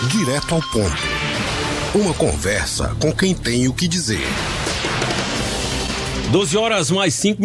Direto ao ponto. Uma conversa com quem tem o que dizer. 12h mais 5.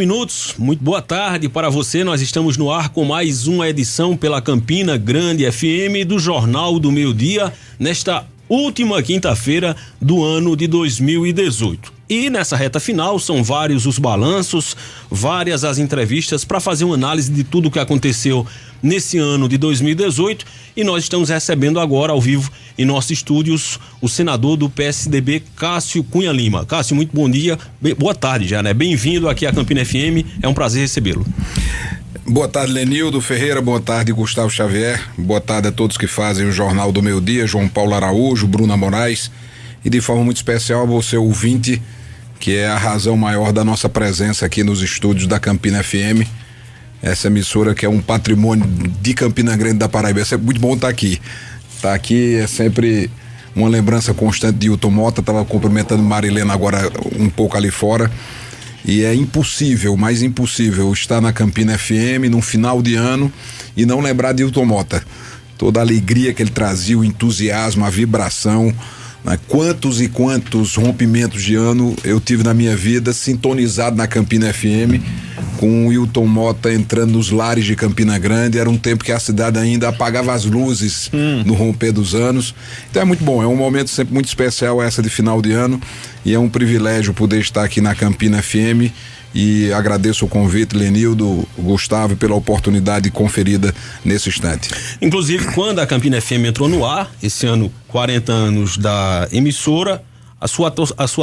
Muito boa tarde para você. Nós estamos no ar com mais uma edição pela Campina Grande FM do Jornal do Meio-Dia, nesta última quinta-feira do ano de 2018. E nessa reta final são vários os balanços, várias as entrevistas para fazer uma análise de tudo o que aconteceu nesse ano de 2018, e nós estamos recebendo agora ao vivo em nossos estúdios o senador do PSDB, Cássio Cunha Lima. Cássio, muito bom dia, boa tarde já, né? Bem-vindo aqui à Campina FM, é um prazer recebê-lo. Boa tarde, Lenildo Ferreira, boa tarde, Gustavo Xavier, boa tarde a todos que fazem o Jornal do Meio-Dia, João Paulo Araújo, Bruna Moraes, e de forma muito especial a você, ouvinte, que é a razão maior da nossa presença aqui nos estúdios da Campina FM, essa emissora que é um patrimônio de Campina Grande da Paraíba. É muito bom estar aqui. Estar aqui é sempre uma lembrança constante de Hilton Mota. Estava cumprimentando Marilena agora um pouco ali fora, e é impossível, mas impossível estar na Campina FM num final de ano e não lembrar de Hilton Mota. Toda a alegria que ele trazia, o entusiasmo, a vibração, né? Quantos e quantos rompimentos de ano eu tive na minha vida sintonizado na Campina FM, com o Hilton Mota entrando nos lares de Campina Grande. Era um tempo que a cidade ainda apagava as luzes no romper dos anos. Então é muito bom, é um momento sempre muito especial essa de final de ano, e é um privilégio poder estar aqui na Campina FM, e agradeço o convite, Lenildo, Gustavo, pela oportunidade conferida nesse instante. Inclusive, quando a Campina FM entrou no ar, esse ano, 40 anos da emissora, a sua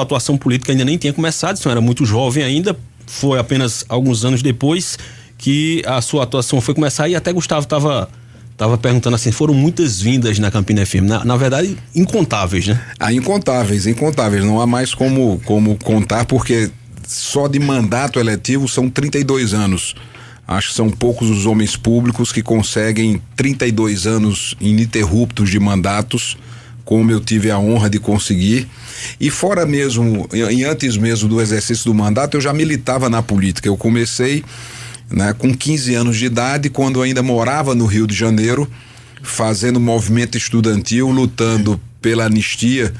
atuação política ainda nem tinha começado, você era muito jovem ainda, foi apenas alguns anos depois que a sua atuação foi começar, e até Gustavo estava perguntando assim, foram muitas vindas na Campina FM, na verdade, incontáveis, né? Incontáveis, não há mais como contar, porque só de mandato eletivo são 32 anos. Acho que são poucos os homens públicos que conseguem 32 anos ininterruptos de mandatos, como eu tive a honra de conseguir. E fora mesmo, e antes mesmo do exercício do mandato, eu já militava na política. Eu comecei, né, com 15 anos de idade, quando ainda morava no Rio de Janeiro, fazendo movimento estudantil, lutando pela anistia,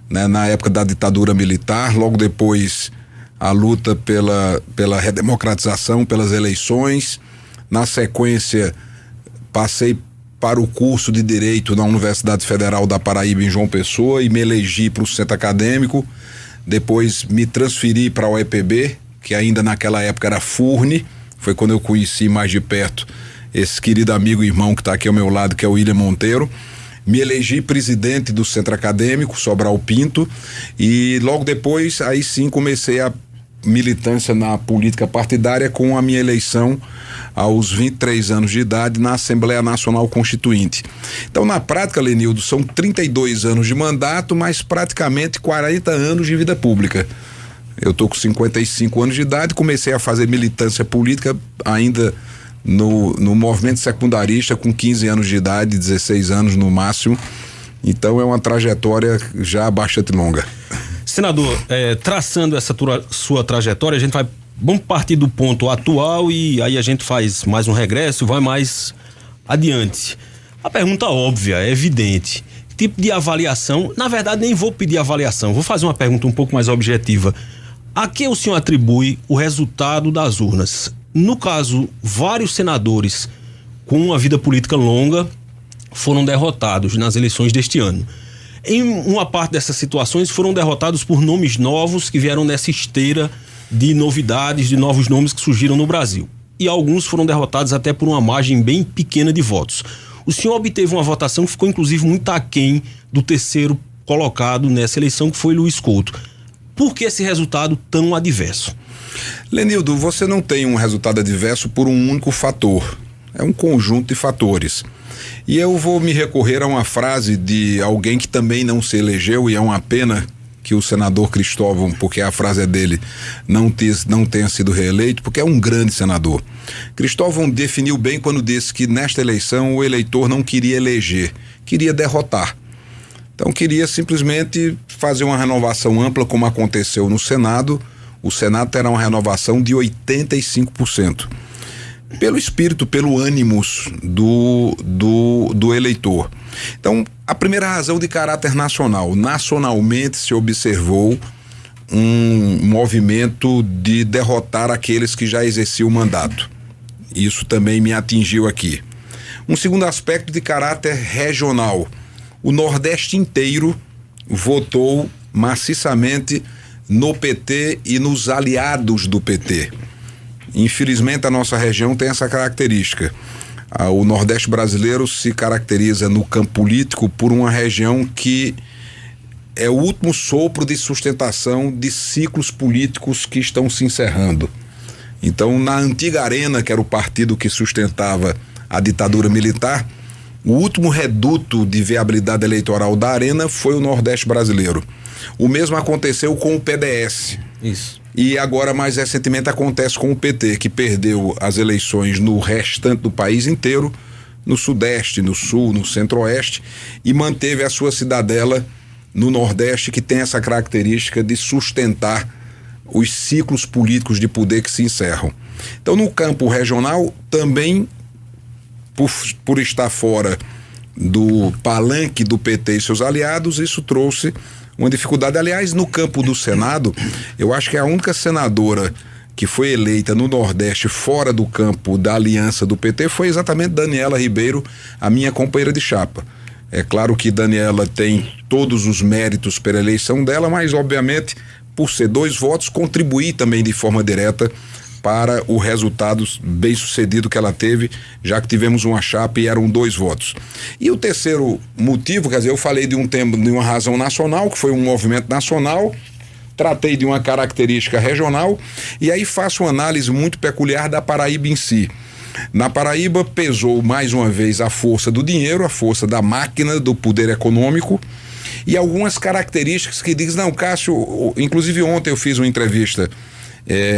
né, na época da ditadura militar. Logo depois, a luta pela redemocratização, pelas eleições. Na sequência, passei para o curso de Direito na Universidade Federal da Paraíba, em João Pessoa, e me elegi para o centro acadêmico. Depois me transferi para a UEPB, que ainda naquela época era FURNE. Foi quando eu conheci mais de perto esse querido amigo e irmão que está aqui ao meu lado, que é o William Monteiro. Me elegi presidente do centro acadêmico, Sobral Pinto, e logo depois, aí sim, comecei a militância na política partidária com a minha eleição aos 23 anos de idade na Assembleia Nacional Constituinte. Então, na prática, Lenildo, são 32 anos de mandato, mas praticamente 40 anos de vida pública. Eu tô com 55 anos de idade, comecei a fazer militância política ainda no movimento secundarista com 15 anos de idade, 16 anos no máximo. Então é uma trajetória já bastante longa. Senador, traçando essa sua trajetória, vamos partir do ponto atual, e aí a gente faz mais um regresso e vai mais adiante. A pergunta óbvia, é evidente. Tipo de avaliação, na verdade nem vou pedir avaliação, vou fazer uma pergunta um pouco mais objetiva. A que o senhor atribui o resultado das urnas? No caso, vários senadores com uma vida política longa foram derrotados nas eleições deste ano. Em uma parte dessas situações foram derrotados por nomes novos que vieram nessa esteira de novidades, de novos nomes que surgiram no Brasil. E alguns foram derrotados até por uma margem bem pequena de votos. O senhor obteve uma votação que ficou inclusive muito aquém do terceiro colocado nessa eleição, que foi Luiz Couto. Por que esse resultado tão adverso? Lenildo, você não tem um resultado adverso por um único fator. É um conjunto de fatores. E eu vou me recorrer a uma frase de alguém que também não se elegeu, e é uma pena que o senador Cristóvão, porque a frase é dele, não tenha sido reeleito, porque é um grande senador. Cristóvão definiu bem quando disse que nesta eleição o eleitor não queria eleger, queria derrotar. Então queria simplesmente fazer uma renovação ampla, como aconteceu no Senado. O Senado terá uma renovação de 85%. pelo espírito, pelo ânimos do eleitor. Então, a primeira razão de caráter nacional. Nacionalmente se observou um movimento de derrotar aqueles que já exerciam o mandato. Isso também me atingiu aqui. Um segundo aspecto de caráter regional. O Nordeste inteiro votou maciçamente no PT e nos aliados do PT. Infelizmente, a nossa região tem essa característica. O Nordeste brasileiro se caracteriza no campo político por uma região que é o último sopro de sustentação de ciclos políticos que estão se encerrando. Então, na antiga Arena, que era o partido que sustentava a ditadura militar, o último reduto de viabilidade eleitoral da Arena foi o Nordeste brasileiro. O mesmo aconteceu com o PDS. Isso. E agora, mais recentemente, acontece com o PT, que perdeu as eleições no restante do país inteiro, no Sudeste, no Sul, no Centro-Oeste, e manteve a sua cidadela no Nordeste, que tem essa característica de sustentar os ciclos políticos de poder que se encerram. Então, no campo regional, também, por estar fora do palanque do PT e seus aliados, isso trouxe uma dificuldade. Aliás, no campo do Senado, eu acho que a única senadora que foi eleita no Nordeste fora do campo da aliança do PT foi exatamente Daniela Ribeiro, a minha companheira de chapa. É claro que Daniela tem todos os méritos pela eleição dela, mas obviamente, por ser 2 votos, contribuir também de forma direta para o resultado bem sucedido que ela teve, já que tivemos uma chapa e eram 2 votos. E o terceiro motivo, quer dizer, eu falei de uma razão nacional, que foi um movimento nacional, tratei de uma característica regional, e aí faço uma análise muito peculiar da Paraíba em si. Na Paraíba pesou mais uma vez a força do dinheiro, a força da máquina, do poder econômico, e algumas características que dizem, não, Cássio, inclusive ontem eu fiz uma entrevista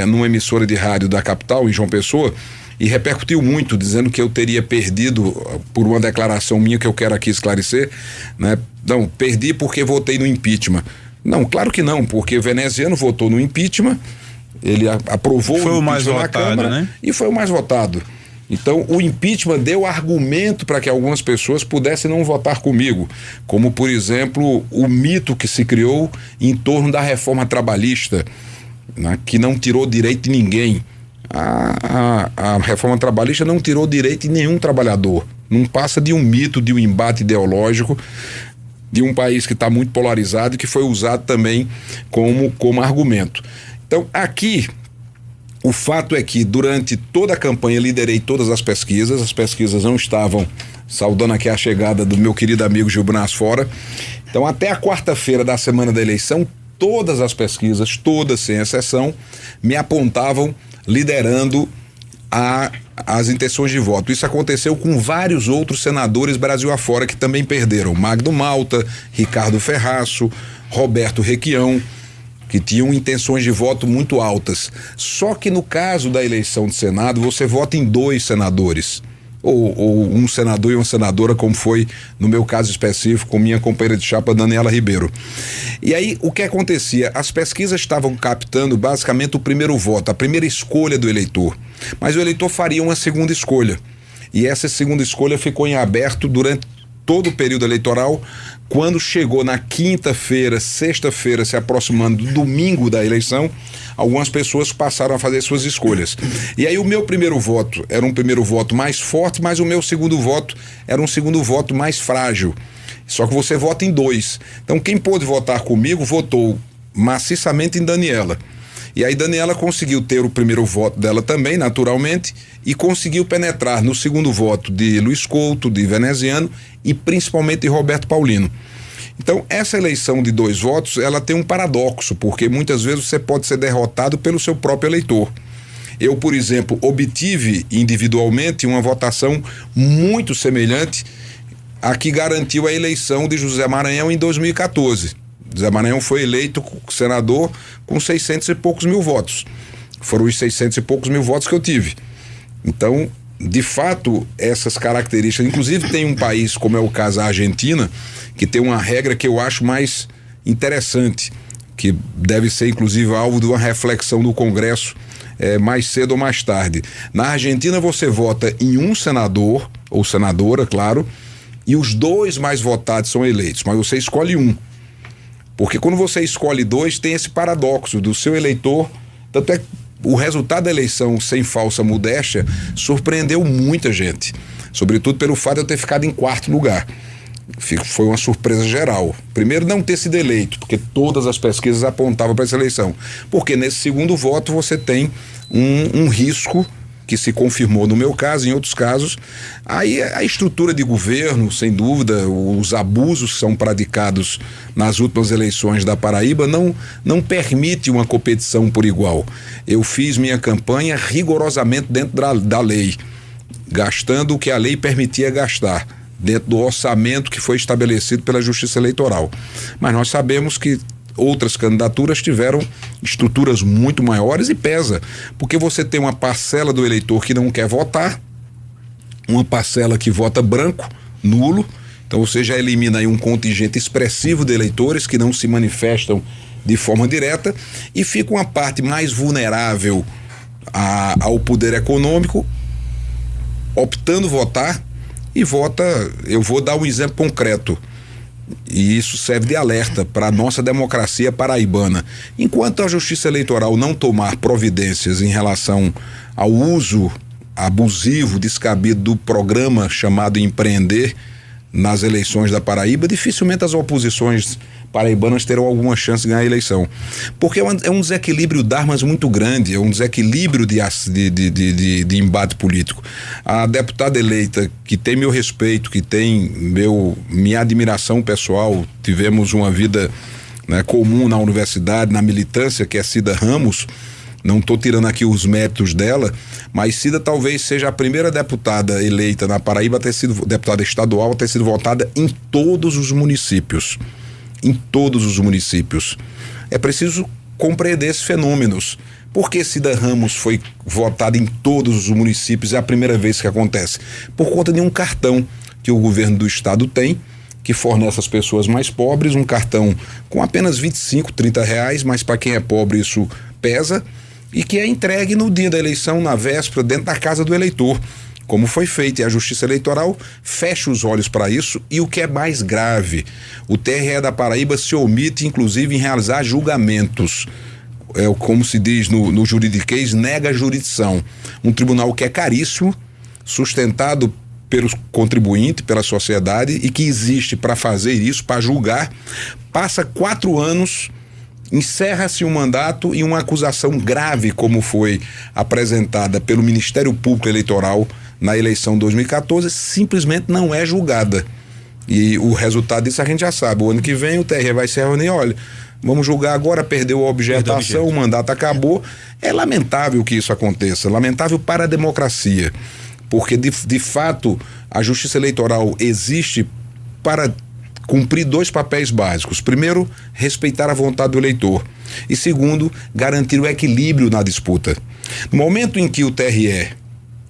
numa emissora de rádio da capital, em João Pessoa, e repercutiu muito, dizendo que eu teria perdido por uma declaração minha que eu quero aqui esclarecer, né? Não, perdi porque votei no impeachment. Não, claro que não, porque o veneziano votou no impeachment, ele aprovou foi o mais votado, na Câmara, né? E foi o mais votado. Então, o impeachment deu argumento para que algumas pessoas pudessem não votar comigo, como, por exemplo, o mito que se criou em torno da reforma trabalhista, né, que não tirou direito de ninguém. A reforma trabalhista não tirou direito de nenhum trabalhador. Não passa de um mito, de um embate ideológico de um país que está muito polarizado e que foi usado também como argumento. Então, aqui, o fato é que durante toda a campanha liderei todas as pesquisas não estavam, saudando aqui a chegada do meu querido amigo Gilberto Fora. Então, até a quarta-feira da semana da eleição, todas as pesquisas, todas sem exceção, me apontavam liderando as intenções de voto. Isso aconteceu com vários outros senadores Brasil afora que também perderam. Magno Malta, Ricardo Ferraço, Roberto Requião, que tinham intenções de voto muito altas. Só que no caso da eleição de Senado, você vota em 2 senadores. Ou um senador e uma senadora, como foi no meu caso específico com minha companheira de chapa Daniela Ribeiro. E aí o que acontecia? As pesquisas estavam captando basicamente o primeiro voto, a primeira escolha do eleitor, mas o eleitor faria uma segunda escolha, e essa segunda escolha ficou em aberto durante todo o período eleitoral. Quando chegou na quinta-feira, sexta-feira, se aproximando do domingo da eleição, algumas pessoas passaram a fazer suas escolhas. E aí o meu primeiro voto era um primeiro voto mais forte, mas o meu segundo voto era um segundo voto mais frágil. Só que você vota em 2. Então quem pôde votar comigo votou maciçamente em Daniela. E aí Daniela conseguiu ter o primeiro voto dela também, naturalmente, e conseguiu penetrar no segundo voto de Luiz Couto, de Veneziano e principalmente de Roberto Paulino. Então, essa eleição de 2 votos, ela tem um paradoxo, porque muitas vezes você pode ser derrotado pelo seu próprio eleitor. Eu, por exemplo, obtive individualmente uma votação muito semelhante à que garantiu a eleição de José Maranhão em 2014. José Maranhão foi eleito senador com 600 e poucos mil votos. Foram os 600 e poucos mil votos que eu tive. Então, de fato, essas características, inclusive tem um país, como é o caso da Argentina, que tem uma regra que eu acho mais interessante, que deve ser inclusive alvo de uma reflexão do Congresso mais cedo ou mais tarde. Na Argentina você vota em um senador ou senadora, claro, e os 2 mais votados são eleitos, mas você escolhe um. Porque quando você escolhe 2, tem esse paradoxo do seu eleitor. Tanto é que o resultado da eleição, sem falsa modéstia, surpreendeu muita gente. Sobretudo pelo fato de eu ter ficado em 4º lugar. Foi uma surpresa geral. Primeiro, não ter sido eleito, porque todas as pesquisas apontavam para essa eleição. Porque nesse segundo voto você tem um risco que se confirmou no meu caso, em outros casos. Aí a estrutura de governo, sem dúvida, os abusos que são praticados nas últimas eleições da Paraíba não permite uma competição por igual. Eu fiz minha campanha rigorosamente dentro da lei, gastando o que a lei permitia gastar, dentro do orçamento que foi estabelecido pela Justiça Eleitoral. Mas nós sabemos que outras candidaturas tiveram estruturas muito maiores e pesa, porque você tem uma parcela do eleitor que não quer votar, uma parcela que vota branco, nulo, então você já elimina aí um contingente expressivo de eleitores que não se manifestam de forma direta, e fica uma parte mais vulnerável ao poder econômico optando votar, e vota. Eu vou dar um exemplo concreto, e isso serve de alerta para a nossa democracia paraibana. Enquanto a Justiça Eleitoral não tomar providências em relação ao uso abusivo, descabido do programa chamado Empreender nas eleições da Paraíba, dificilmente as oposições paraibanas terão alguma chance de ganhar a eleição. Porque é um desequilíbrio de armas muito grande, é um desequilíbrio de embate político. A deputada eleita, que tem meu respeito, que tem minha admiração pessoal, tivemos uma vida, né, comum na universidade, na militância, que é Cida Ramos. Não estou tirando aqui os méritos dela, mas Cida talvez seja a primeira deputada eleita na Paraíba deputada estadual, a ter sido votada em todos os municípios. Em todos os municípios. É preciso compreender esses fenômenos. Por que Cida Ramos foi votada em todos os municípios? É a primeira vez que acontece. Por conta de um cartão que o governo do estado tem, que fornece às pessoas mais pobres um cartão com apenas R$25, R$30, mas para quem é pobre isso pesa, e que é entregue no dia da eleição, na véspera, dentro da casa do eleitor, como foi feito. E a Justiça Eleitoral fecha os olhos para isso, e o que é mais grave, o TRE da Paraíba se omite, inclusive, em realizar julgamentos. Como se diz no juridiquês, nega a jurisdição. Um tribunal que é caríssimo, sustentado pelos contribuintes, pela sociedade, e que existe para fazer isso, para julgar, passa 4 anos, encerra-se um mandato, e uma acusação grave, como foi apresentada pelo Ministério Público Eleitoral na eleição de 2014, simplesmente não é julgada. E o resultado disso a gente já sabe. O ano que vem o TRE vai se reunir, olha, vamos julgar agora, perdeu a objetação, o mandato acabou. É lamentável que isso aconteça, lamentável para a democracia, porque de fato a Justiça Eleitoral existe para cumprir 2 papéis básicos. Primeiro, respeitar a vontade do eleitor, e segundo, garantir o equilíbrio na disputa. No momento em que o TRE,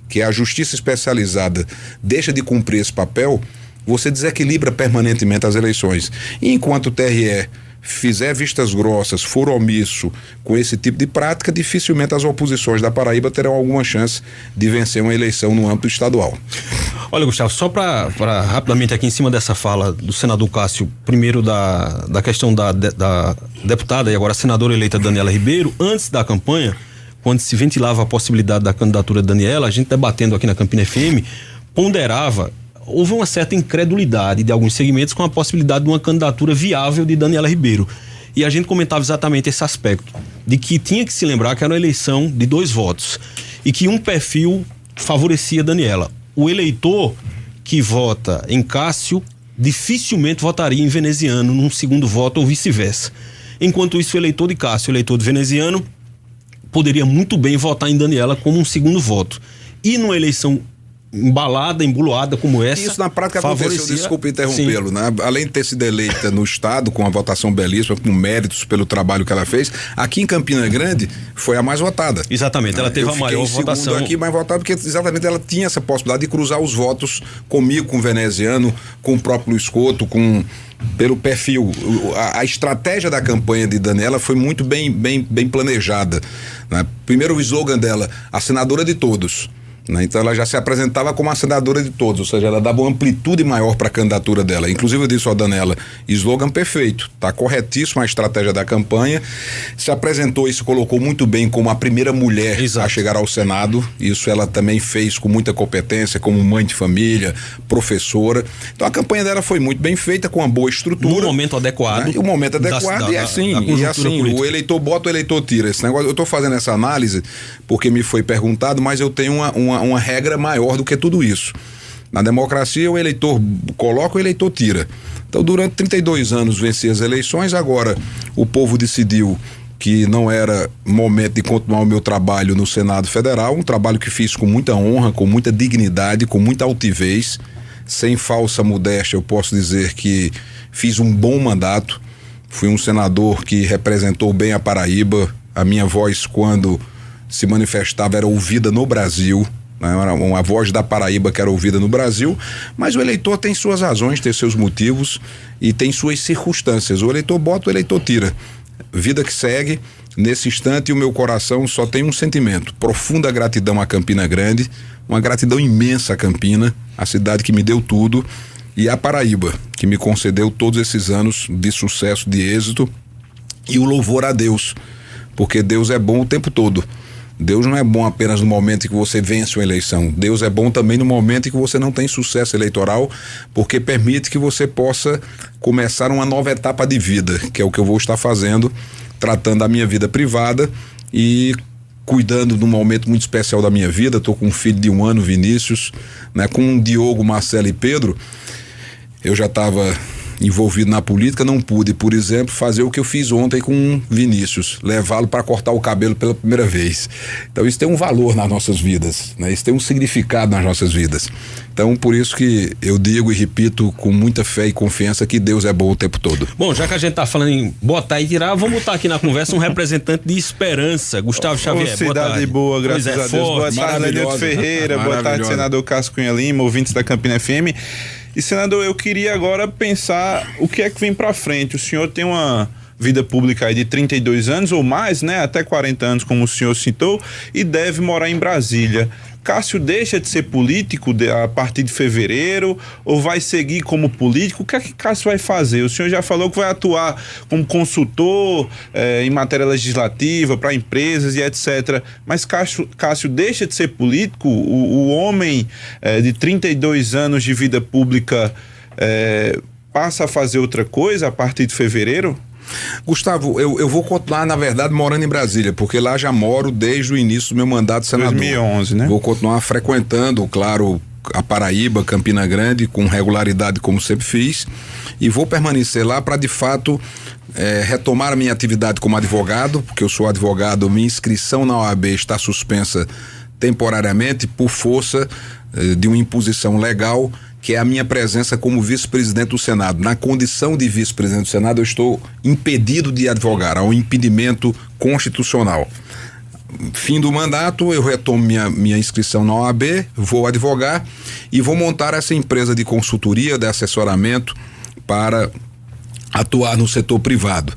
que é a justiça especializada, deixa de cumprir esse papel, você desequilibra permanentemente as eleições. E enquanto o TRE fizer vistas grossas, for omisso com esse tipo de prática, dificilmente as oposições da Paraíba terão alguma chance de vencer uma eleição no âmbito estadual. Olha, Gustavo, só para rapidamente aqui em cima dessa fala do senador Cássio, primeiro da questão da deputada e agora senadora eleita Daniela Ribeiro, antes da campanha, quando se ventilava a possibilidade da candidatura de Daniela, a gente debatendo aqui na Campina FM, houve uma certa incredulidade de alguns segmentos com a possibilidade de uma candidatura viável de Daniela Ribeiro. E a gente comentava exatamente esse aspecto, de que tinha que se lembrar que era uma eleição de 2 votos e que um perfil favorecia Daniela. O eleitor que vota em Cássio dificilmente votaria em veneziano num segundo voto ou vice-versa. Enquanto isso, o eleitor de Cássio, o eleitor de veneziano, poderia muito bem votar em Daniela como um segundo voto. E numa eleição embalada, embuloada como essa. Isso na prática aconteceu, desculpe interrompê-lo, né? Além de ter sido eleita no Estado com uma votação belíssima, com méritos pelo trabalho que ela fez, aqui em Campina Grande foi a mais votada. Exatamente, ela teve a maior votação. Aqui, mais votada, porque exatamente ela tinha essa possibilidade de cruzar os votos comigo, com o veneziano, com o próprio Luiz Couto, pelo perfil. A estratégia da campanha de Daniela foi muito bem planejada, né? Primeiro o slogan dela, a senadora de todos. Então ela já se apresentava como a senadora de todos, ou seja, ela dava uma amplitude maior para a candidatura dela. Inclusive eu disse ao Daniela, slogan perfeito, está corretíssima a estratégia da campanha, se apresentou e se colocou muito bem como a primeira mulher a chegar ao Senado. Isso ela também fez com muita competência, como mãe de família, professora. Então a campanha dela foi muito bem feita, com uma boa estrutura. No momento adequado. Né? E o momento adequado, e assim o eleitor bota, o eleitor tira. Esse negócio, eu estou fazendo essa análise porque me foi perguntado, mas eu tenho uma regra maior do que tudo isso. Na democracia, o eleitor coloca, o eleitor tira. Então, durante 32 anos venci as eleições, agora o povo decidiu que não era momento de continuar o meu trabalho no Senado Federal, um trabalho que fiz com muita honra, com muita dignidade, com muita altivez, sem falsa modéstia. Eu posso dizer que fiz um bom mandato, fui um senador que representou bem a Paraíba, a minha voz, quando se manifestava, era ouvida no Brasil, né? Era uma voz da Paraíba que era ouvida no Brasil, mas o eleitor tem suas razões, tem seus motivos e tem suas circunstâncias. O eleitor bota, o eleitor tira. Vida que segue. Nesse instante, o meu coração só tem um sentimento: profunda gratidão a Campina Grande, uma gratidão imensa a Campina, a cidade que me deu tudo, e a Paraíba, que me concedeu todos esses anos de sucesso, de êxito, e o louvor a Deus, porque Deus é bom o tempo todo. Deus não é bom apenas no momento em que você vence uma eleição. Deus é bom também no momento em que você não tem sucesso eleitoral, porque permite que você possa começar uma nova etapa de vida, que é o que eu vou estar fazendo, tratando da minha vida privada e cuidando de um momento muito especial da minha vida. Estou com um filho de 1 ano, Vinícius, né? Com o Diogo, Marcelo e Pedro, eu já estava envolvido na política, não pude, por exemplo, fazer o que eu fiz ontem com o Vinícius, levá-lo para cortar o cabelo pela primeira vez. Então isso tem um valor nas nossas vidas, né? Isso tem um significado nas nossas vidas. Então por isso que eu digo e repito com muita fé e confiança que Deus é bom o tempo todo. Bom, já que a gente tá falando em botar e tirar, vamos botar aqui na conversa um representante de esperança, Gustavo Xavier. Cidade boa, graças a Deus. Boa tarde, Lenildo Ferreira, boa tarde, senador Cássio Cunha Lima, ouvintes da Campina FM. E, senador, eu queria agora pensar o que é que vem para frente. O senhor tem uma vida pública aí de 32 anos ou mais, né? Até 40 anos, como o senhor citou, e deve morar em Brasília. Cássio deixa de ser político a partir de fevereiro ou vai seguir como político? O que é que Cássio vai fazer? O senhor já falou que vai atuar como consultor em matéria legislativa para empresas e etc. Mas Cássio deixa de ser político? O homem de 32 anos de vida pública passa a fazer outra coisa a partir de fevereiro? Gustavo, eu vou continuar, na verdade, morando em Brasília, porque lá já moro desde o início do meu mandato de senador. 2011, né? Vou continuar frequentando, claro, a Paraíba, Campina Grande, com regularidade, como sempre fiz, e vou permanecer lá para, de fato, retomar a minha atividade como advogado, porque eu sou advogado. Minha inscrição na OAB está suspensa temporariamente por força de uma imposição legal, que é a minha presença como vice-presidente do Senado. Na condição de vice-presidente do Senado, eu estou impedido de advogar, há um impedimento constitucional. Fim do mandato, eu retomo minha inscrição na OAB, vou advogar e vou montar essa empresa de consultoria, de assessoramento para atuar no setor privado.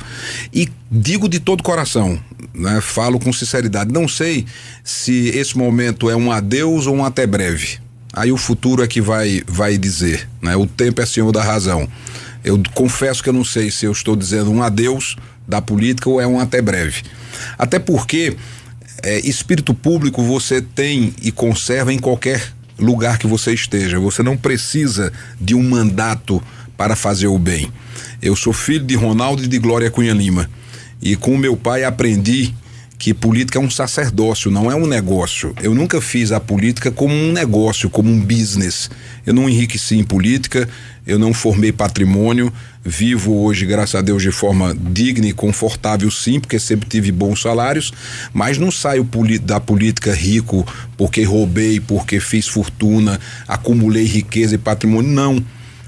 E digo de todo coração, né, falo com sinceridade, não sei se esse momento é um adeus ou um até breve. Aí o futuro é que vai dizer, né? O tempo é senhor da razão. Eu confesso que eu não sei se eu estou dizendo um adeus da política ou é um até breve. Até porque espírito público você tem e conserva em qualquer lugar que você esteja. Você não precisa de um mandato para fazer o bem. Eu sou filho de Ronaldo e de Glória Cunha Lima. E com o meu pai aprendi que política é um sacerdócio, não é um negócio. Eu nunca fiz a política como um negócio, como um business. Eu não enriqueci em política, eu não formei patrimônio, vivo hoje, graças a Deus, de forma digna e confortável, sim, porque sempre tive bons salários, mas não saio da política rico porque roubei, porque fiz fortuna, acumulei riqueza e patrimônio, não.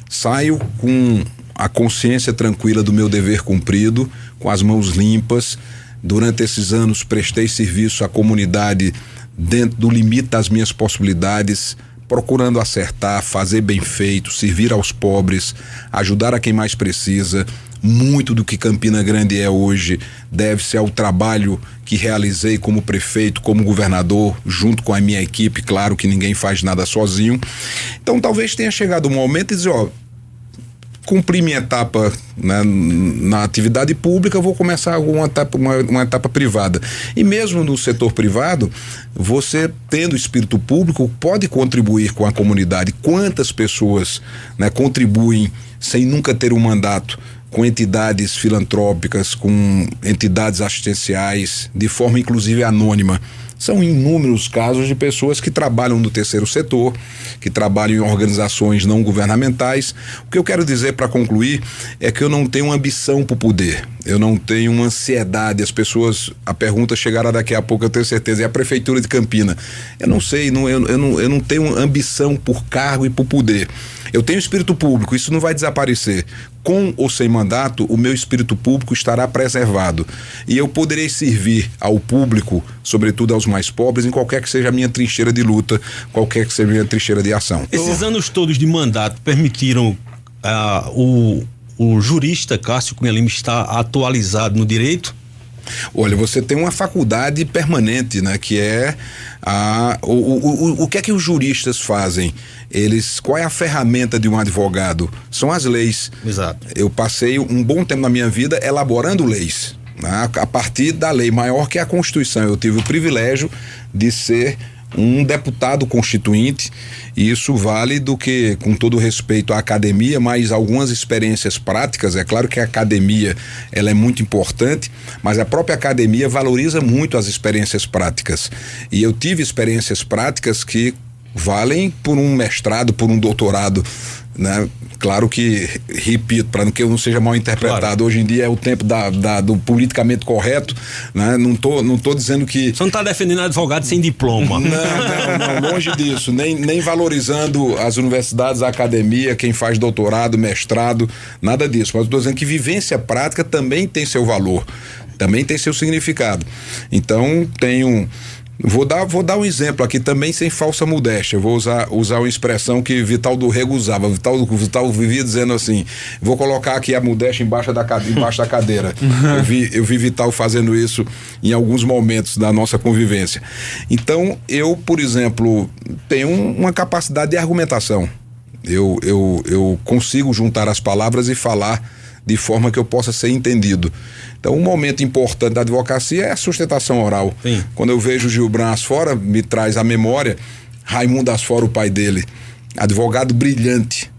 Saio com a consciência tranquila do meu dever cumprido, com as mãos limpas. Durante esses anos prestei serviço à comunidade dentro do limite das minhas possibilidades, procurando acertar, fazer bem feito, servir aos pobres, ajudar a quem mais precisa. Muito do que Campina Grande é hoje deve-se ao trabalho que realizei como prefeito, como governador, junto com a minha equipe. Claro que ninguém faz nada sozinho. Então talvez tenha chegado um momento e dizer, cumpri minha etapa, né, na atividade pública, vou começar uma etapa privada. E mesmo no setor privado, você tendo espírito público pode contribuir com a comunidade. Quantas pessoas, né, contribuem sem nunca ter um mandato, com entidades filantrópicas, com entidades assistenciais, de forma inclusive anônima. São inúmeros casos de pessoas que trabalham no terceiro setor, que trabalham em organizações não governamentais. O que eu quero dizer para concluir é que eu não tenho ambição por poder, eu não tenho uma ansiedade. As pessoas, a pergunta chegará daqui a pouco, eu tenho certeza, é a Prefeitura de Campina. Eu não sei, eu não tenho ambição por cargo e por poder. Eu tenho espírito público, isso não vai desaparecer. Com ou sem mandato, o meu espírito público estará preservado. E eu poderei servir ao público, sobretudo aos mais pobres, em qualquer que seja a minha trincheira de luta, qualquer que seja a minha trincheira de ação. Esses anos todos de mandato permitiram o jurista Cássio Cunha Lima estar atualizado no direito? Olha, você tem uma faculdade permanente, né? Que é o que é que os juristas fazem? Qual é a ferramenta de um advogado? São as leis. Exato. Eu passei um bom tempo na minha vida elaborando leis, né? A partir da lei maior que é a Constituição. Eu tive o privilégio de ser um deputado constituinte, e isso vale do que, com todo respeito à academia, mas algumas experiências práticas. É claro que a academia ela é muito importante, mas a própria academia valoriza muito as experiências práticas, e eu tive experiências práticas que valem por um mestrado, por um doutorado, né? Claro que, repito, para que eu não seja mal interpretado, claro. Hoje em dia é o tempo do politicamente correto, né? Não tô dizendo que... Você não está defendendo advogado sem diploma. Não, longe disso, nem valorizando as universidades, a academia, quem faz doutorado, mestrado, nada disso, mas estou dizendo que vivência prática também tem seu valor, também tem seu significado. Então, Vou dar um exemplo aqui também sem falsa modéstia. Vou usar uma expressão que Vital do Rego usava. Vital vivia dizendo assim: vou colocar aqui a modéstia embaixo da cadeira. Eu vi Vital fazendo isso em alguns momentos da nossa convivência. Então, eu, por exemplo, tenho uma capacidade de argumentação. Eu consigo juntar as palavras e falar de forma que eu possa ser entendido. Então, um momento importante da advocacia é a sustentação oral. Sim. Quando eu vejo Gilbran Asfora, me traz à memória Raimundo Asfora, o pai dele, advogado brilhante,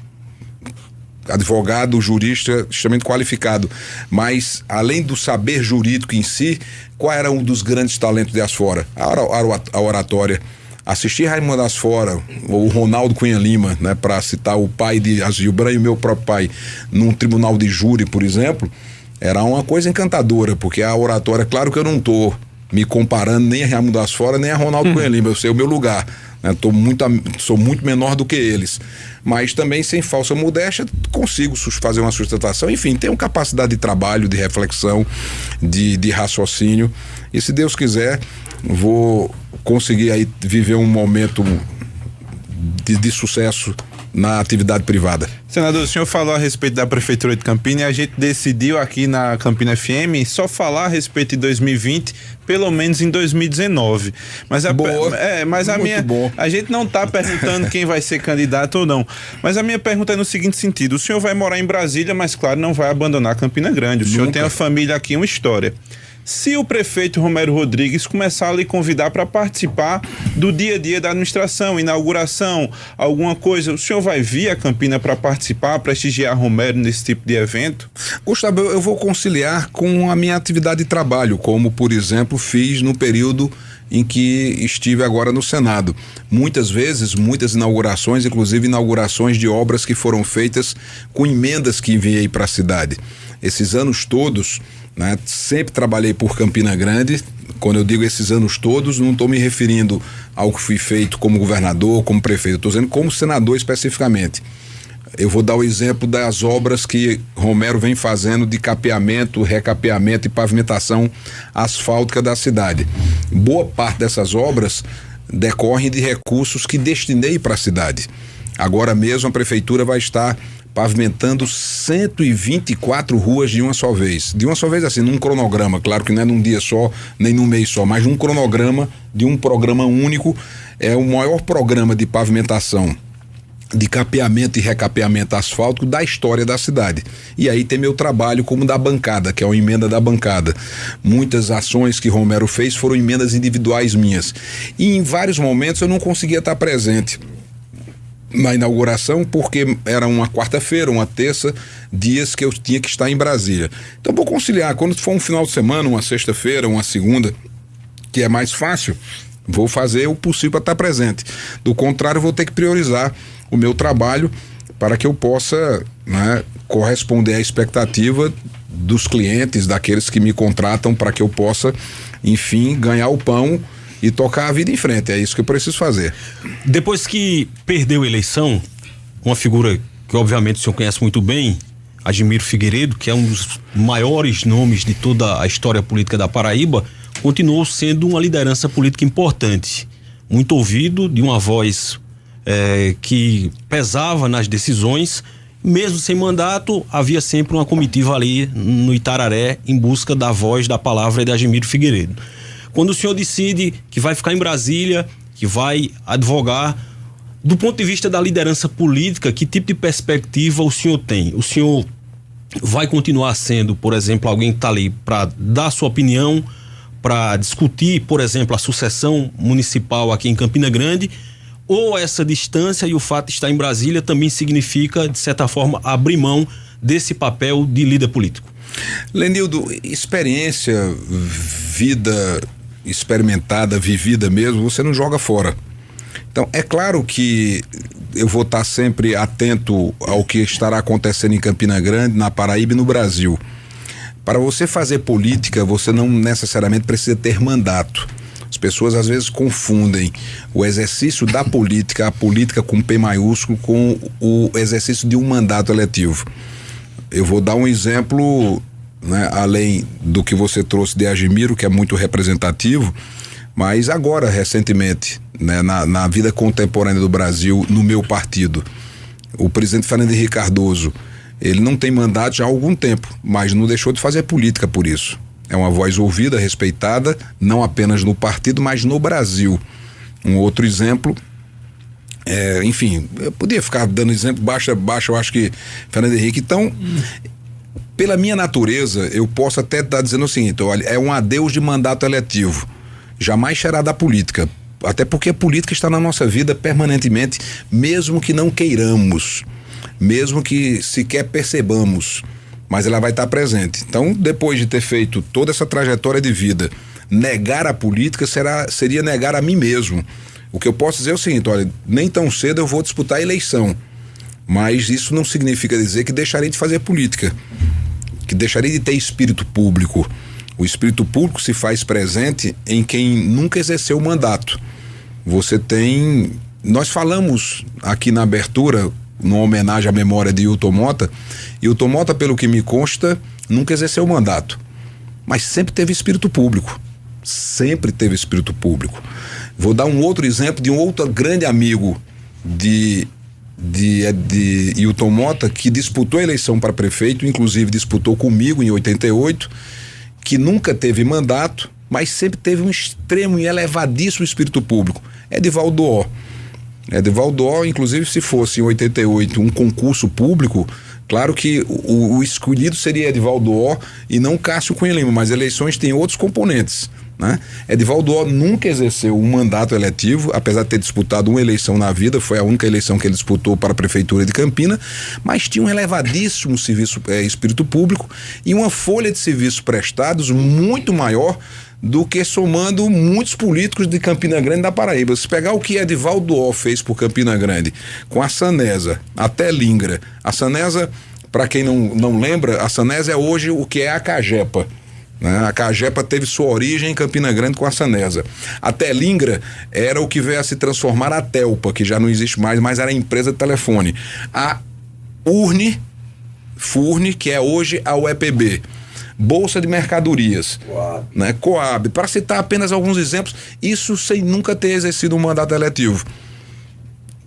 advogado, jurista extremamente qualificado, mas além do saber jurídico em si, qual era um dos grandes talentos de Asfora? A oratória. Assistir Raimundo Asfora, ou Ronaldo Cunha Lima, né, para citar o pai de Gilbran e o meu próprio pai, num tribunal de júri, por exemplo, era uma coisa encantadora, porque a oratória, claro que eu não estou me comparando nem a Raimundo Asfora, nem a Ronaldo Cunha Lima, eu sei o meu lugar, né, sou muito menor do que eles, mas também sem falsa modéstia consigo fazer uma sustentação. Enfim, tenho capacidade de trabalho, de reflexão, de raciocínio, e se Deus quiser vou conseguir aí viver um momento de sucesso na atividade privada. Senador, o senhor falou a respeito da Prefeitura de Campina e a gente decidiu aqui na Campina FM só falar a respeito de 2020, pelo menos em 2019. Mas a gente não está perguntando quem vai ser candidato ou não. Mas a minha pergunta é no seguinte sentido: o senhor vai morar em Brasília, mas claro, não vai abandonar Campina Grande. O senhor tem a família aqui, uma história. se o prefeito Romero Rodrigues começar a lhe convidar para participar do dia a dia da administração, inauguração, alguma coisa, o senhor vai vir a Campina para participar, prestigiar Romero nesse tipo de evento? Gustavo, eu vou conciliar com a minha atividade de trabalho, como, por exemplo, fiz no período em que estive agora no Senado. Muitas vezes, muitas inaugurações, inclusive inaugurações de obras que foram feitas com emendas que enviei para a cidade. Esses anos todos, né, sempre trabalhei por Campina Grande. Quando eu digo esses anos todos, não estou me referindo ao que fui feito como governador, como prefeito, estou dizendo como senador especificamente. Eu vou dar o exemplo das obras que Romero vem fazendo de capeamento, recapeamento e pavimentação asfáltica da cidade. Boa parte dessas obras decorrem de recursos que destinei para a cidade. Agora mesmo a prefeitura vai estar pavimentando 124 ruas de uma só vez. De uma só vez assim, num cronograma, claro que não é num dia só, nem num mês só, mas num cronograma de um programa único. É o maior programa de pavimentação, de capeamento e recapeamento asfáltico da história da cidade. E aí tem meu trabalho como da bancada, que é uma emenda da bancada. Muitas ações que Romero fez foram emendas individuais minhas. E em vários momentos eu não conseguia estar presente na inauguração, porque era uma quarta-feira, uma terça, dias que eu tinha que estar em Brasília. Então vou conciliar, quando for um final de semana, uma sexta-feira, uma segunda, que é mais fácil, vou fazer o possível para estar presente. Do contrário, vou ter que priorizar o meu trabalho para que eu possa, né, corresponder à expectativa dos clientes, daqueles que me contratam, para que eu possa, enfim, ganhar o pão e tocar a vida em frente. É isso que eu preciso fazer. Depois que perdeu a eleição, uma figura que obviamente o senhor conhece muito bem, Adjimiro Figueiredo, que é um dos maiores nomes de toda a história política da Paraíba, continuou sendo uma liderança política importante, muito ouvido, de uma voz que pesava nas decisões. Mesmo sem mandato, havia sempre uma comitiva ali no Itararé em busca da voz, da palavra de Adjimiro Figueiredo. Quando o senhor decide que vai ficar em Brasília, que vai advogar, do ponto de vista da liderança política, que tipo de perspectiva o senhor tem? O senhor vai continuar sendo, por exemplo, alguém que está ali para dar sua opinião, para discutir, por exemplo, a sucessão municipal aqui em Campina Grande, ou essa distância e o fato de estar em Brasília também significa, de certa forma, abrir mão desse papel de líder político? Lenildo, experiência, vida experimentada, vivida mesmo, você não joga fora. Então, é claro que eu vou estar sempre atento ao que estará acontecendo em Campina Grande, na Paraíba e no Brasil. Para você fazer política, você não necessariamente precisa ter mandato. As pessoas às vezes confundem o exercício da política, a política com P maiúsculo, com o exercício de um mandato eletivo. Eu vou dar um exemplo, né, além do que você trouxe de Adjimiro, que é muito representativo, mas agora, recentemente, né, na vida contemporânea do Brasil, no meu partido, o presidente Fernando Henrique Cardoso, ele não tem mandato já há algum tempo, mas não deixou de fazer política por isso. É uma voz ouvida, respeitada, não apenas no partido, mas no Brasil. Um outro exemplo, enfim, eu podia ficar dando exemplo, baixa, eu acho que Fernando Henrique. Então, pela minha natureza, eu posso até estar dizendo o seguinte: olha, é um adeus de mandato eletivo, jamais será da política, até porque a política está na nossa vida permanentemente, mesmo que não queiramos, mesmo que sequer percebamos, mas ela vai estar presente. Então, depois de ter feito toda essa trajetória de vida, negar a política seria negar a mim mesmo. O que eu posso dizer é o seguinte: olha, nem tão cedo eu vou disputar a eleição, mas isso não significa dizer que deixarei de fazer política, que deixarei de ter espírito público. O espírito público se faz presente em quem nunca exerceu o mandato. Nós falamos aqui na abertura, numa homenagem à memória de Hilton Mota, e Hilton Mota, pelo que me consta, nunca exerceu o mandato, mas sempre teve espírito público. Sempre teve espírito público. Vou dar um outro exemplo de um outro grande amigo de Hilton Mota, que disputou a eleição para prefeito, inclusive disputou comigo em 88, que nunca teve mandato, mas sempre teve um extremo e elevadíssimo espírito público. Edivaldo Ó. Edivaldo Ó, inclusive, se fosse em 88 um concurso público, Claro que o escolhido seria Edivaldo O e não Cássio Cunha Lima, mas eleições têm outros componentes, né? Edivaldo O nunca exerceu um mandato eletivo, apesar de ter disputado uma eleição na vida, foi a única eleição que ele disputou para a Prefeitura de Campina, mas tinha um elevadíssimo espírito público e uma folha de serviços prestados muito maior do que somando muitos políticos de Campina Grande da Paraíba. Se pegar o que Edivaldo O fez por Campina Grande, com a Sanesa, até Lingra. A Sanesa, para quem não lembra, a Sanesa é hoje o que é a Cagepa, né? A Cagepa teve sua origem em Campina Grande com a Sanesa. A Telingra era o que veio a se transformar a Telpa, que já não existe mais, mas era a empresa de telefone. A Furne, que é hoje a UEPB. Bolsa de Mercadorias, né? Coab, para citar apenas alguns exemplos, isso sem nunca ter exercido um mandato eletivo.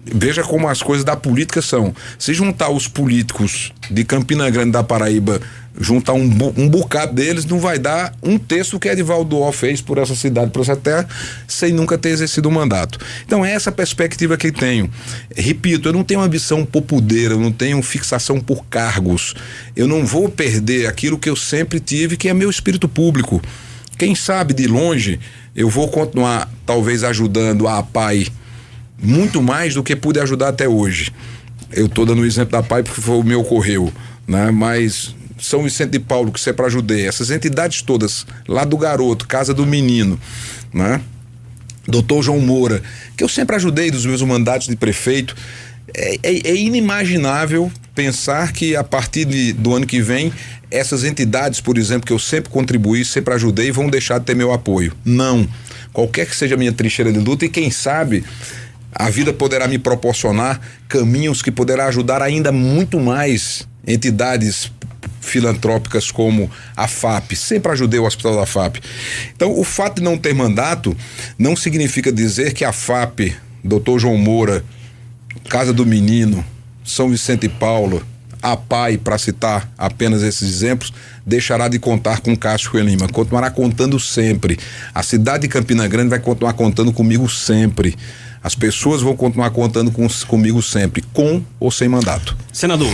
Veja como as coisas da política são. Se juntar os políticos de Campina Grande da Paraíba, juntar um bocado deles, não vai dar um terço do que Edivaldo O fez por essa cidade, por essa terra, sem nunca ter exercido um mandato. Então é essa perspectiva que eu tenho. Repito, eu não tenho ambição por poder, eu não tenho fixação por cargos. Eu não vou perder aquilo que eu sempre tive, que é meu espírito público. Quem sabe de longe eu vou continuar talvez ajudando a APAI muito mais do que pude ajudar até hoje. Eu estou dando o exemplo da APAI porque foi o meu ocorreu, né? Mas São Vicente de Paulo, que sempre ajudei, essas entidades todas, lá do Garoto, Casa do Menino, né? Doutor João Moura, que eu sempre ajudei dos meus mandatos de prefeito. É inimaginável pensar que a partir do ano que vem essas entidades, por exemplo, que eu sempre contribuí, sempre ajudei, vão deixar de ter meu apoio. Não. Qualquer que seja a minha trincheira de luta, e quem sabe a vida poderá me proporcionar caminhos que poderá ajudar ainda muito mais entidades filantrópicas como a FAP. Sempre ajudei o Hospital da FAP. Então, o fato de não ter mandato não significa dizer que a FAP, Dr. João Moura, Casa do Menino, São Vicente de Paulo, a APAI, para citar apenas esses exemplos, deixará de contar com Cássio Cunha Lima. Continuará contando sempre. A cidade de Campina Grande vai continuar contando comigo sempre. As pessoas vão continuar contando comigo sempre, com ou sem mandato. Senador,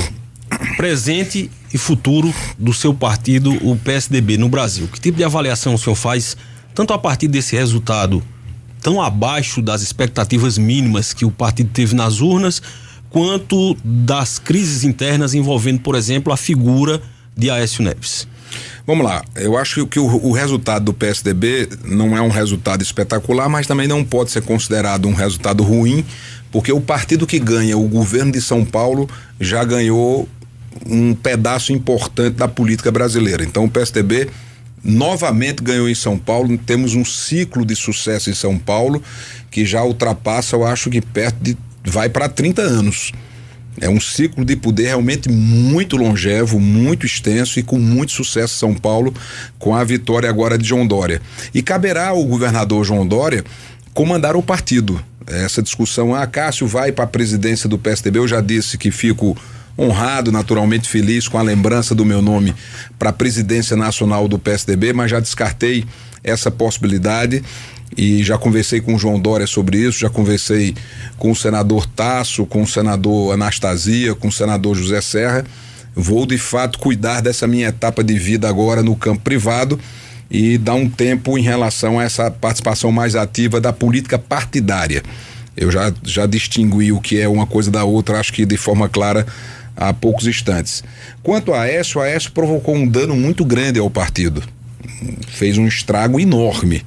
presente e futuro do seu partido, o PSDB, no Brasil. Que tipo de avaliação o senhor faz, tanto a partir desse resultado tão abaixo das expectativas mínimas que o partido teve nas urnas, quanto das crises internas envolvendo, por exemplo, a figura de Aécio Neves? Vamos lá, eu acho que o resultado do PSDB não é um resultado espetacular, mas também não pode ser considerado um resultado ruim, porque o partido que ganha o governo de São Paulo já ganhou um pedaço importante da política brasileira. Então o PSDB novamente ganhou em São Paulo, temos um ciclo de sucesso em São Paulo que já ultrapassa, eu acho que vai para 30 anos. É um ciclo de poder realmente muito longevo, muito extenso e com muito sucesso em São Paulo, com a vitória agora de João Dória. E caberá ao governador João Dória comandar o partido. Essa discussão, Cássio vai para a presidência do PSDB, eu já disse que fico honrado, naturalmente feliz com a lembrança do meu nome para a presidência nacional do PSDB, mas já descartei essa possibilidade. E já conversei com o João Dória sobre isso, já conversei com o senador Tasso, com o senador Anastasia, com o senador José Serra. Vou de fato cuidar dessa minha etapa de vida agora no campo privado e dar um tempo em relação a essa participação mais ativa da política partidária. Eu já distingui o que é uma coisa da outra, acho que de forma clara há poucos instantes. Quanto a Aécio provocou um dano muito grande ao partido, fez um estrago enorme.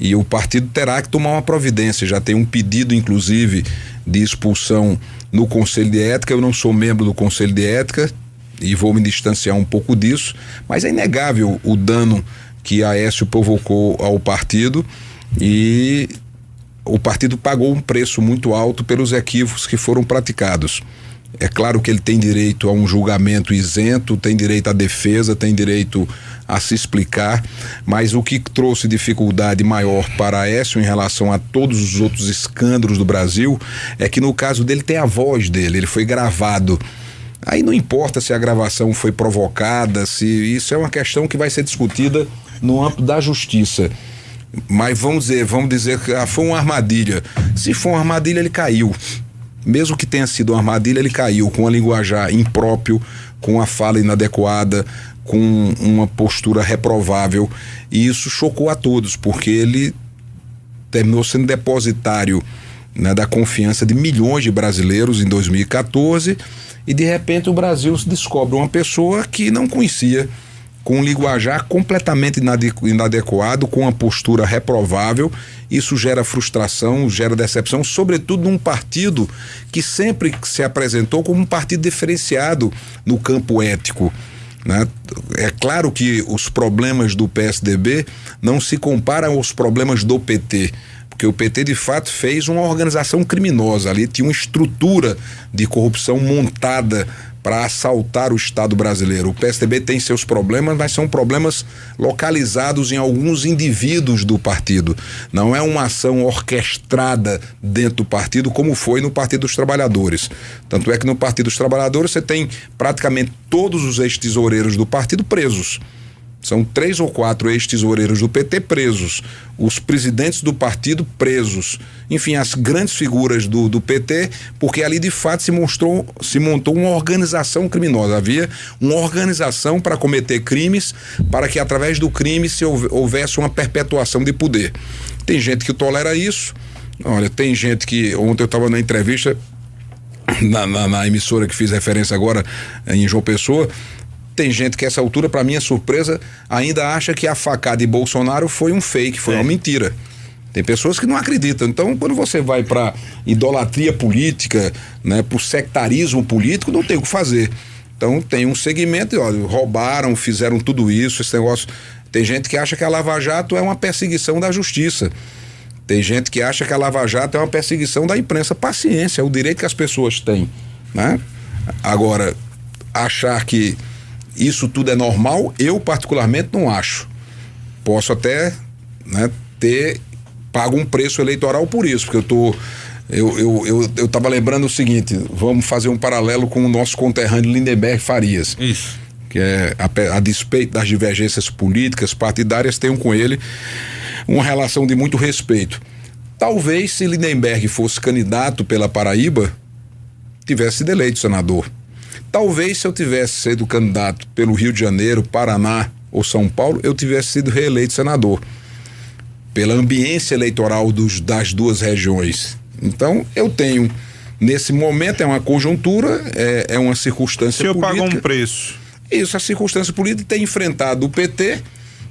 E o partido terá que tomar uma providência. Já tem um pedido, inclusive, de expulsão no Conselho de Ética. Eu não sou membro do Conselho de Ética e vou me distanciar um pouco disso, mas é inegável o dano que Aécio provocou ao partido e o partido pagou um preço muito alto pelos equívocos que foram praticados. É claro que ele tem direito a um julgamento isento, tem direito à defesa, tem direito a se explicar, mas o que trouxe dificuldade maior para Aécio em relação a todos os outros escândalos do Brasil é que no caso dele tem a voz dele, ele foi gravado. Aí não importa se a gravação foi provocada, se isso é uma questão que vai ser discutida no âmbito da justiça. Mas vamos dizer que foi uma armadilha. Se for uma armadilha, ele caiu. mesmo que tenha sido uma armadilha, ele caiu com a linguajar impróprio, com a fala inadequada, com uma postura reprovável, e isso chocou a todos, porque ele terminou sendo depositário, né, da confiança de milhões de brasileiros em 2014, e de repente o Brasil descobre uma pessoa que não conhecia, com um linguajar completamente inadequado, com uma postura reprovável. Isso gera frustração, gera decepção, sobretudo num partido que sempre se apresentou como um partido diferenciado no campo ético, né? É claro que os problemas do PSDB não se comparam aos problemas do PT, porque o PT de fato fez uma organização criminosa ali, tinha uma estrutura de corrupção montada para assaltar o Estado brasileiro. O PSDB tem seus problemas, mas são problemas localizados em alguns indivíduos do partido. Não é uma ação orquestrada dentro do partido, como foi no Partido dos Trabalhadores. Tanto é que no Partido dos Trabalhadores você tem praticamente todos os ex-tesoureiros do partido presos. São 3 ou 4 ex-tesoureiros do PT presos, os presidentes do partido presos, enfim, as grandes figuras do PT, porque ali de fato se montou uma organização criminosa. Havia uma organização para cometer crimes, para que através do crime houvesse uma perpetuação de poder. Tem gente que tolera isso. Olha, tem gente que, ontem eu estava na entrevista na emissora que fiz referência agora em João Pessoa. Tem gente que, a essa altura, para minha surpresa, ainda acha que a facada de Bolsonaro foi um fake, foi uma mentira. Tem pessoas que não acreditam. Então, quando você vai para idolatria política, né, para o sectarismo político, não tem o que fazer. Então, tem um segmento, olha, roubaram, fizeram tudo isso, esse negócio. Tem gente que acha que a Lava Jato é uma perseguição da justiça. Tem gente que acha que a Lava Jato é uma perseguição da imprensa. Paciência, é o direito que as pessoas têm, né? Agora, achar que isso tudo é normal, eu particularmente não acho. Posso até, né, ter pago um preço eleitoral por isso, porque eu estava lembrando o seguinte, vamos fazer um paralelo com o nosso conterrâneo Lindenberg Farias. Isso. Que é, a despeito das divergências políticas, partidárias, tenho com ele uma relação de muito respeito. Talvez, se Lindenberg fosse candidato pela Paraíba, tivesse sido eleito senador. Talvez, se eu tivesse sido candidato pelo Rio de Janeiro, Paraná ou São Paulo, eu tivesse sido reeleito senador, pela ambiência eleitoral das duas regiões. Então, eu tenho, nesse momento, é uma conjuntura, é uma circunstância política. O senhor pagou um preço. Isso, a circunstância política de ter enfrentado o PT,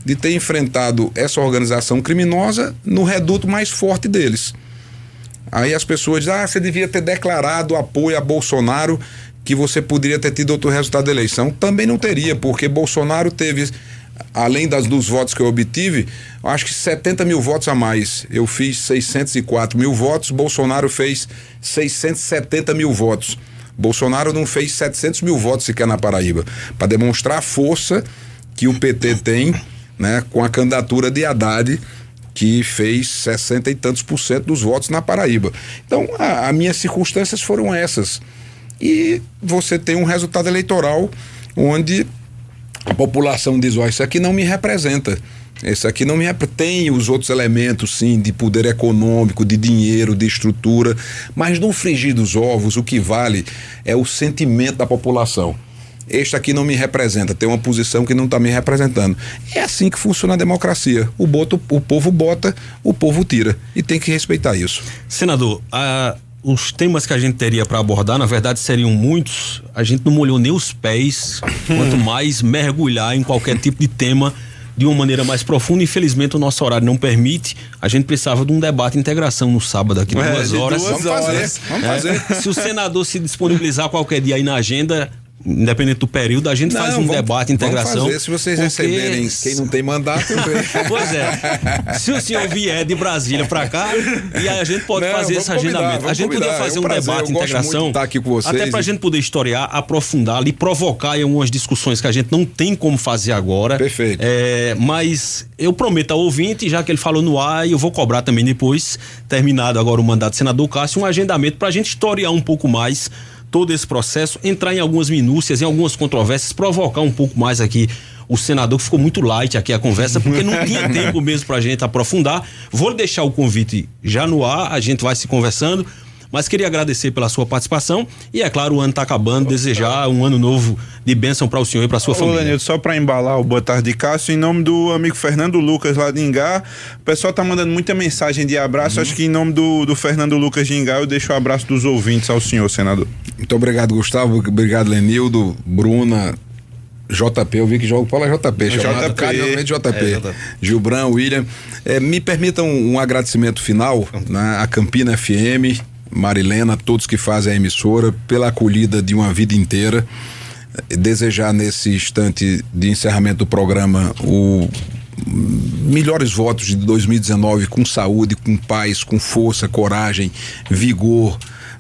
de ter enfrentado essa organização criminosa no reduto mais forte deles. Aí as pessoas dizem, você devia ter declarado apoio a Bolsonaro, que você poderia ter tido outro resultado da eleição. Também não teria, porque Bolsonaro teve, além dos votos que eu obtive, acho que 70 mil votos a mais. Eu fiz 604 mil votos, Bolsonaro fez 670 mil votos. Bolsonaro não fez 700 mil votos sequer na Paraíba, para demonstrar a força que o PT tem, né, com a candidatura de Haddad, que fez 60 e tantos % dos votos na Paraíba. Então, as minhas circunstâncias foram essas. E você tem um resultado eleitoral onde a população diz, isso aqui não me representa. Esse aqui não me tem os outros elementos, sim, de poder econômico, de dinheiro, de estrutura, mas no frigir dos ovos, o que vale é o sentimento da população. Este aqui não me representa, tem uma posição que não está me representando. É assim que funciona a democracia. O povo bota, o povo tira. E tem que respeitar isso. Senador, os temas que a gente teria para abordar, na verdade, seriam muitos. A gente não molhou nem os pés, quanto mais mergulhar em qualquer tipo de tema de uma maneira mais profunda. Infelizmente, o nosso horário não permite. A gente precisava de um debate de integração no sábado aqui, 2 horas. Vamos fazer. Se o senador se disponibilizar qualquer dia aí na agenda, independente do período, a gente faz um debate de integração. Vamos fazer, se vocês receberem quem não tem mandato. Pois é. Se o senhor vier de Brasília pra cá, e aí a gente pode fazer esse agendamento. A gente podia fazer um debate de integração, estar aqui com vocês, até pra gente poder historiar, aprofundar e provocar em algumas discussões que a gente não tem como fazer agora. Perfeito. Mas eu prometo ao ouvinte, já que ele falou no ar, e eu vou cobrar também depois, terminado agora o mandato do senador Cássio, um agendamento pra gente historiar um pouco mais todo esse processo, entrar em algumas minúcias, em algumas controvérsias, provocar um pouco mais aqui o senador, que ficou muito light aqui a conversa, porque não tinha tempo mesmo pra gente aprofundar. Vou deixar o convite já no ar, a gente vai se conversando, Mas queria agradecer pela sua participação e, é claro, o ano está acabando, desejar um ano novo de bênção para o senhor e para sua família. Lenildo, só para embalar o boa tarde de Cássio, em nome do amigo Fernando Lucas lá de Ingá, o pessoal tá mandando muita mensagem de abraço, acho que em nome do Fernando Lucas de Ingá eu deixo o abraço dos ouvintes ao senhor, senador. Muito obrigado, Gustavo, obrigado, Lenildo, Bruna, JP, eu vi que joga fala JP, chamado carinhosamente JP. Gilbran, William. Me permitam um agradecimento final, né, à Campina FM, Marilena, todos que fazem a emissora, pela acolhida de uma vida inteira. Desejar nesse instante de encerramento do programa melhores votos de 2019 com saúde, com paz, com força, coragem, vigor,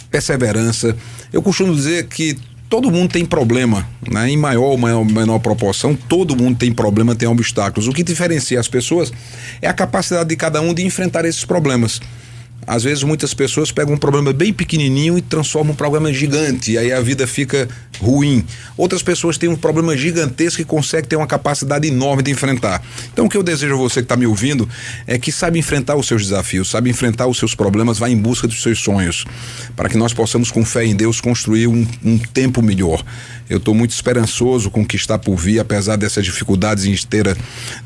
perseverança. Eu costumo dizer que todo mundo tem problema, né? Em maior ou menor proporção, todo mundo tem problema, tem obstáculos. O que diferencia as pessoas é a capacidade de cada um de enfrentar esses problemas. Às vezes muitas pessoas pegam um problema bem pequenininho e transformam um problema gigante, e aí a vida fica ruim. Outras pessoas têm um problema gigantesco e conseguem ter uma capacidade enorme de enfrentar. Então o que eu desejo a você que está me ouvindo é que saiba enfrentar os seus desafios, saiba enfrentar os seus problemas, vá em busca dos seus sonhos, para que nós possamos, com fé em Deus, construir um tempo melhor. Eu estou muito esperançoso com o que está por vir, apesar dessas dificuldades inteiras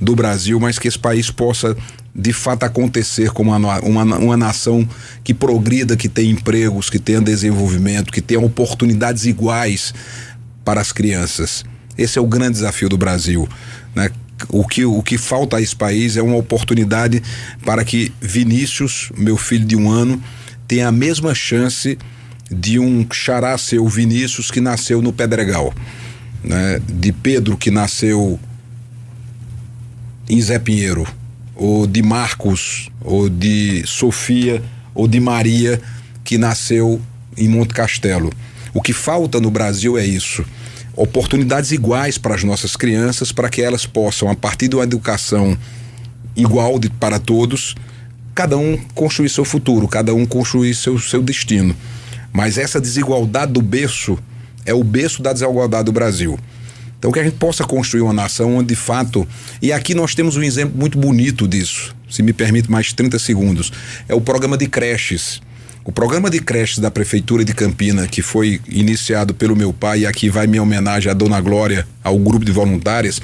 do Brasil, mas que esse país possa de fato acontecer como uma nação que progrida, que tem empregos, que tenha desenvolvimento, que tenha oportunidades iguais para as crianças. Esse é o grande desafio do Brasil, né? O que falta a esse país é uma oportunidade para que Vinícius, meu filho de 1 ano, tenha a mesma chance de um xará seu, Vinícius, que nasceu no Pedregal, né? De Pedro, que nasceu em Zé Pinheiro, ou de Marcos, ou de Sofia, ou de Maria, que nasceu em Monte Castelo. O que falta no Brasil é isso: oportunidades iguais para as nossas crianças, para que elas possam, a partir de uma educação igual para todos, cada um construir seu futuro, cada um construir seu destino. Mas essa desigualdade do berço é o berço da desigualdade do Brasil. Então que a gente possa construir uma nação onde de fato, e aqui nós temos um exemplo muito bonito disso, se me permite mais 30 segundos, é o programa de creches. O programa de creches da Prefeitura de Campina, que foi iniciado pelo meu pai, e aqui vai minha homenagem à Dona Glória, ao grupo de voluntárias,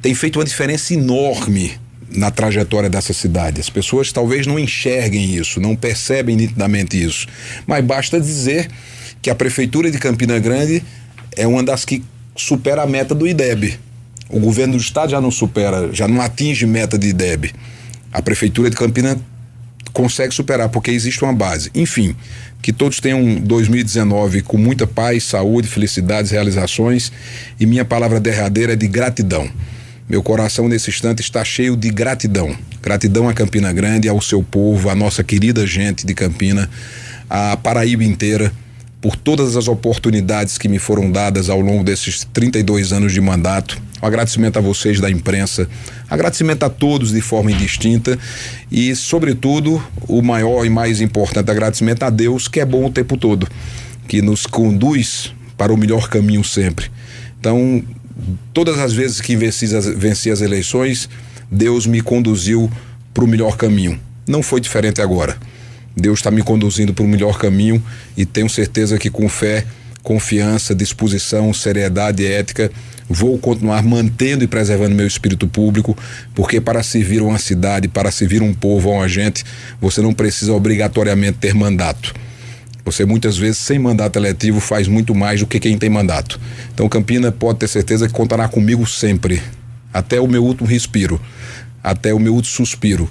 tem feito uma diferença enorme na trajetória dessa cidade. As pessoas talvez não enxerguem isso, não percebem nitidamente isso, mas basta dizer que a Prefeitura de Campina Grande é uma das que supera a meta do IDEB. O governo do estado já não supera, já não atinge meta de IDEB. A Prefeitura de Campina consegue superar, porque existe uma base. Enfim, que todos tenham um 2019 com muita paz, saúde, felicidades, realizações, e minha palavra derradeira é de gratidão. Meu coração nesse instante está cheio de gratidão. Gratidão a Campina Grande, ao seu povo, à nossa querida gente de Campina, à Paraíba inteira, por todas as oportunidades que me foram dadas ao longo desses 32 anos de mandato. Um agradecimento a vocês da imprensa, agradecimento a todos de forma indistinta e, sobretudo, o maior e mais importante agradecimento a Deus, que é bom o tempo todo, que nos conduz para o melhor caminho sempre. Então, todas as vezes que venci as eleições, Deus me conduziu para o melhor caminho. Não foi diferente agora. Deus está me conduzindo para o melhor caminho e tenho certeza que com fé, confiança, disposição, seriedade e ética, vou continuar mantendo e preservando meu espírito público, porque para servir uma cidade, para servir um povo ou uma gente, você não precisa obrigatoriamente ter mandato. Você muitas vezes, sem mandato eletivo, faz muito mais do que quem tem mandato. Então Campina pode ter certeza que contará comigo sempre, até o meu último respiro, até o meu último suspiro.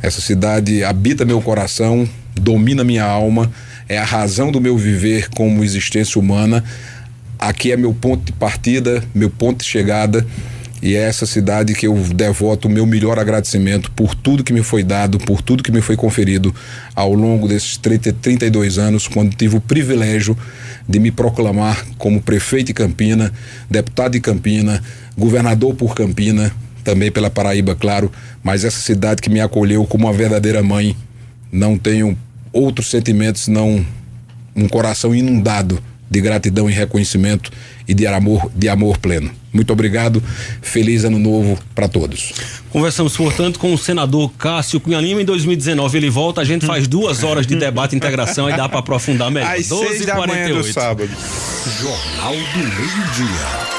Essa cidade habita meu coração, domina minha alma, é a razão do meu viver como existência humana. Aqui é meu ponto de partida, meu ponto de chegada, e é essa cidade que eu devoto o meu melhor agradecimento por tudo que me foi dado, por tudo que me foi conferido ao longo desses 32 anos, quando tive o privilégio de me proclamar como prefeito de Campina, deputado de Campina, governador por Campina, também pela Paraíba, claro, mas essa cidade que me acolheu como uma verdadeira mãe. Não tenho outros sentimentos, não um coração inundado de gratidão e reconhecimento e de amor pleno. Muito obrigado, feliz ano novo para todos. Conversamos, portanto, com o senador Cássio Cunha Lima. Em 2019 ele volta, a gente faz 2 horas de debate e integração e dá para aprofundar melhor. Às 6 da manhã do sábado. Jornal do Meio-Dia.